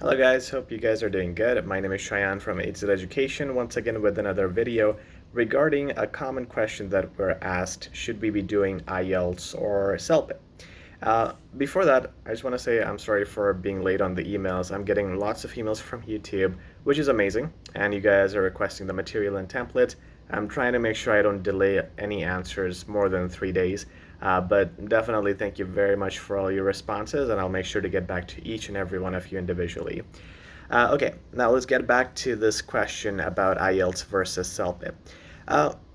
Hello guys, hope you guys are doing good. My name is Shayan from HZad Education, once again with another video regarding a common question that we're asked, should we be doing IELTS or CELPIP? Before that, I just want to say I'm sorry for being late on the emails. I'm getting lots of emails from YouTube, which is amazing, and you guys are requesting the material and template. I'm trying to make sure I don't delay any answers more than 3 days, but definitely thank you very much for all your responses, and I'll make sure to get back to each and every one of you individually. Okay, now let's get back to this question about IELTS versus CELPIP.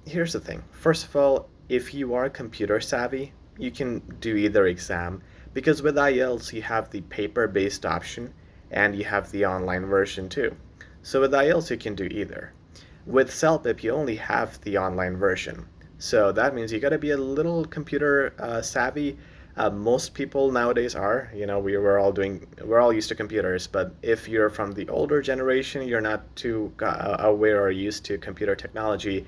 Here's the thing. First of all, if you are computer savvy, you can do either exam because with IELTS you have the paper-based option and you have the online version too. So with IELTS you can do either. With CELPIP you only have the online version. So that means you got to be a little computer savvy. Most people nowadays are, we're all used to computers, but if you're from the older generation, you're not too aware or used to computer technology,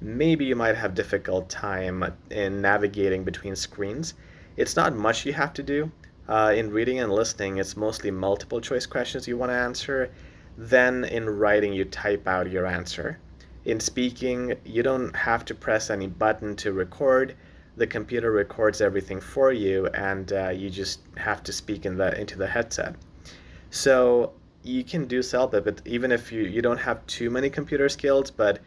maybe you might have difficult time in navigating between screens. It's not much you have to do. In reading and listening, it's mostly multiple choice questions you want to answer. Then in writing, you type out your answer. In speaking, you don't have to press any button to record. The computer records everything for you, and you just have to speak into the headset. So you can do CELPIP, but even if you don't have too many computer skills, but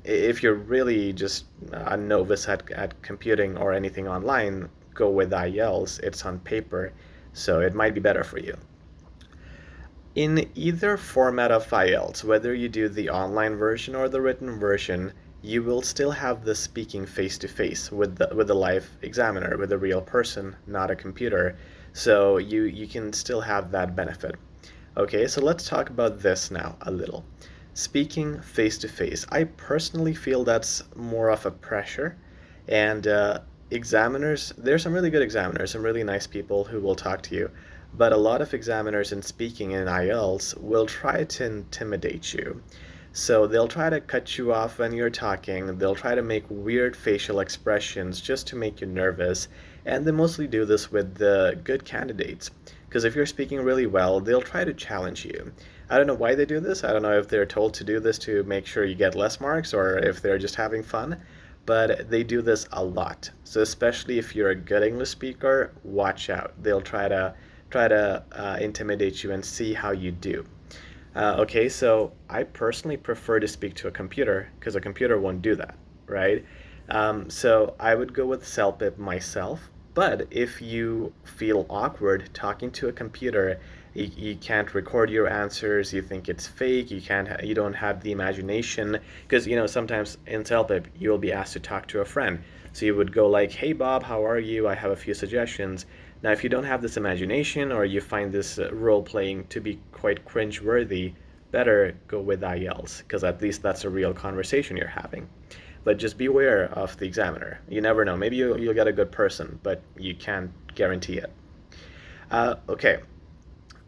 if you're really just a novice at computing or anything online, go with IELTS. It's on paper, so it might be better for you. In either format of IELTS, whether you do the online version or the written version, you will still have the speaking face to face with the live examiner, with a real person, not a computer. So you can still have that benefit. Okay, so let's talk about this now a little. Speaking face to face. I personally feel that's more of a pressure, and examiners, there's some really good examiners, some really nice people who will talk to you, but a lot of examiners in speaking in IELTS will try to intimidate you. So they'll try to cut you off when you're talking, they'll try to make weird facial expressions just to make you nervous, and they mostly do this with the good candidates. Because if you're speaking really well, they'll try to challenge you. I don't know why they do this. I don't know if they're told to do this to make sure you get less marks or if they're just having fun, but they do this a lot. So especially if you're a good English speaker, watch out. They'll try to intimidate you and see how you do. Okay, so I personally prefer to speak to a computer because a computer won't do that, right? So I would go with CELPIP myself. But if you feel awkward talking to a computer, you can't record your answers, you think it's fake, you don't have the imagination, because sometimes in CELPIP you'll be asked to talk to a friend. So you would go like, "Hey Bob, how are you? I have a few suggestions." Now, if you don't have this imagination or you find this role playing to be quite cringe-worthy, better go with IELTS because at least that's a real conversation you're having. But just beware of the examiner. You never know. Maybe you'll get a good person, but you can't guarantee it. Okay,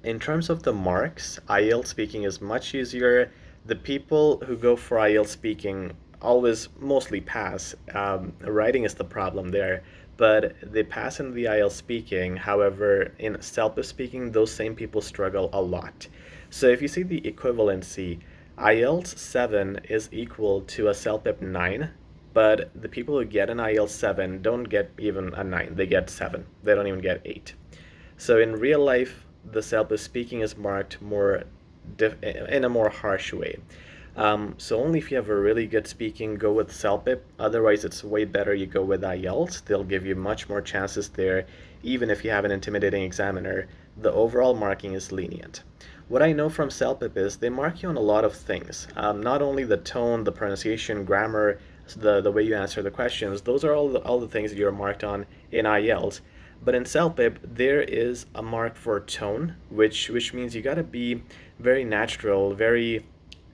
in terms of the marks, IELTS speaking is much easier. The people who go for IELTS speaking always mostly pass. Writing is the problem there, but they pass in the IELTS speaking. However, in CELPIP speaking, those same people struggle a lot. So if you see the equivalency, IELTS 7 is equal to a CELPIP 9, but the people who get an IELTS 7 don't get even a 9, they get 7. They don't even get 8. So in real life, the CELPIP speaking is marked more in a more harsh way. So only if you have a really good speaking, go with CELPIP. Otherwise, it's way better you go with IELTS. They'll give you much more chances there. Even if you have an intimidating examiner, the overall marking is lenient. What I know from CELPIP is they mark you on a lot of things. Not only the tone, the pronunciation, grammar, the way you answer the questions. Those are all the things that you're marked on in IELTS. But in CELPIP, there is a mark for tone, which means you got to be very natural, very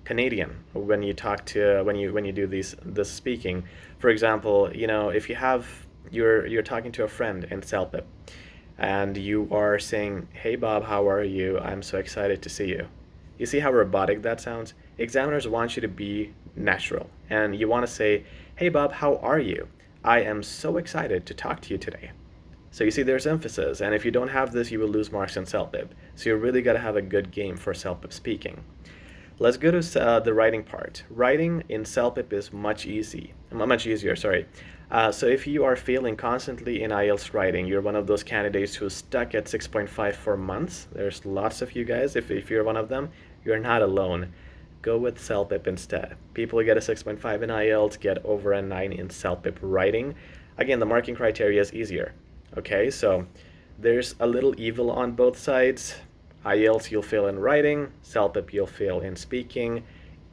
Canadian when you talk to when you do this speaking. For example, if you're talking to a friend in CELPIP, and you are saying, "Hey Bob, how are you? I'm so excited to see you." You see how robotic that sounds? Examiners want you to be natural, and you want to say, "Hey Bob, how are you? I am so excited to talk to you today." So you see there's emphasis, and if you don't have this, you will lose marks in CELPIP. So you really got to have a good game for CELPIP speaking. Let's go to the writing part. Writing in CELPIP is much easier, sorry. So if you are failing constantly in IELTS writing, you're one of those candidates who's stuck at 6.5 for months. There's lots of you guys. If you're one of them, you're not alone. Go with CELPIP instead. People who get a 6.5 in IELTS get over a 9 in CELPIP writing. Again, the marking criteria is easier. Okay, so there's a little evil on both sides. IELTS you'll fail in writing, CELPIP you'll fail in speaking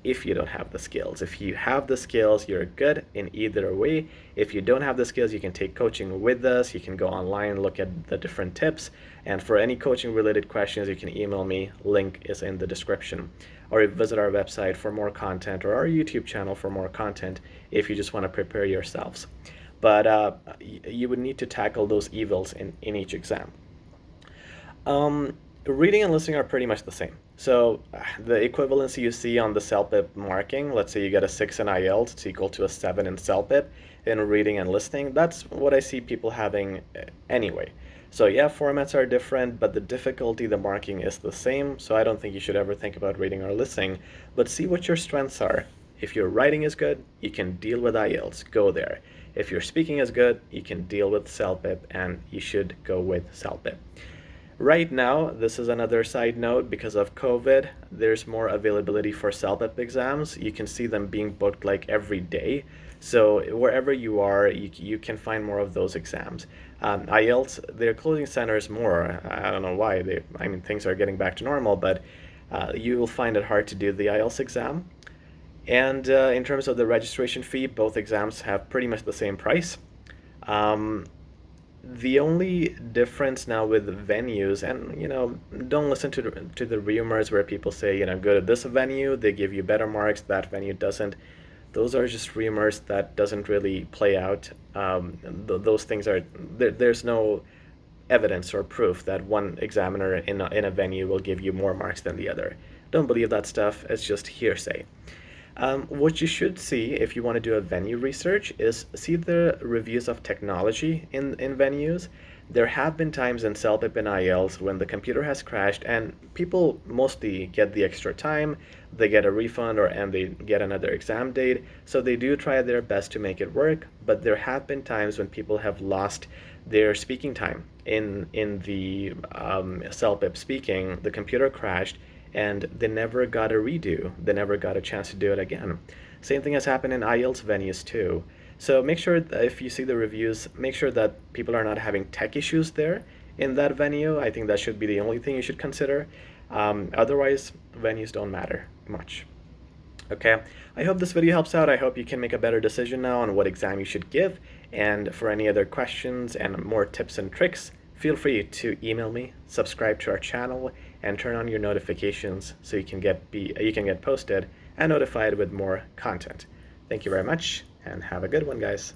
if you don't have the skills. If you have the skills, you're good in either way. If you don't have the skills, you can take coaching with us. You can go online and look at the different tips. And for any coaching related questions, you can email me. Link is in the description. Or visit our website for more content, or our YouTube channel for more content if you just want to prepare yourselves. But you would need to tackle those evils in each exam. Reading and listening are pretty much the same. So the equivalency you see on the CELPIP marking, let's say you get a 6 in IELTS, it's equal to a 7 in CELPIP in reading and listening. That's what I see people having anyway. So yeah, formats are different, but the difficulty, the marking is the same. So I don't think you should ever think about reading or listening, but see what your strengths are. If your writing is good, you can deal with IELTS, go there. If your speaking is good, you can deal with CELPIP, and you should go with CELPIP. Right now, this is another side note, because of COVID, there's more availability for CELPIP exams. You can see them being booked like every day. So wherever you are, you can find more of those exams. IELTS, they're closing centers more. I don't know why. I mean, things are getting back to normal, but you will find it hard to do the IELTS exam. And in terms of the registration fee, both exams have pretty much the same price. The only difference now with venues, and don't listen to the rumors where people say, go to this venue, they give you better marks, that venue doesn't. Those are just rumors that doesn't really play out. Those things are, there's no evidence or proof that one examiner in a venue will give you more marks than the other. Don't believe that stuff, it's just hearsay. What you should see if you want to do a venue research is see the reviews of technology in venues. There have been times in CELPIP and IELTS when the computer has crashed and people mostly get the extra time, they get a refund, and they get another exam date. So they do try their best to make it work, but there have been times when people have lost their speaking time in the CELPIP speaking. The computer crashed and they never got a redo. They never got a chance to do it again. Same thing has happened in IELTS venues too. So make sure that if you see the reviews, make sure that people are not having tech issues there in that venue. I think that should be the only thing you should consider. Otherwise, venues don't matter much. Okay, I hope this video helps out. I hope you can make a better decision now on what exam you should give. And for any other questions and more tips and tricks, feel free to email me, subscribe to our channel, and turn on your notifications so you can get posted and notified with more content. Thank you very much, and have a good one, guys.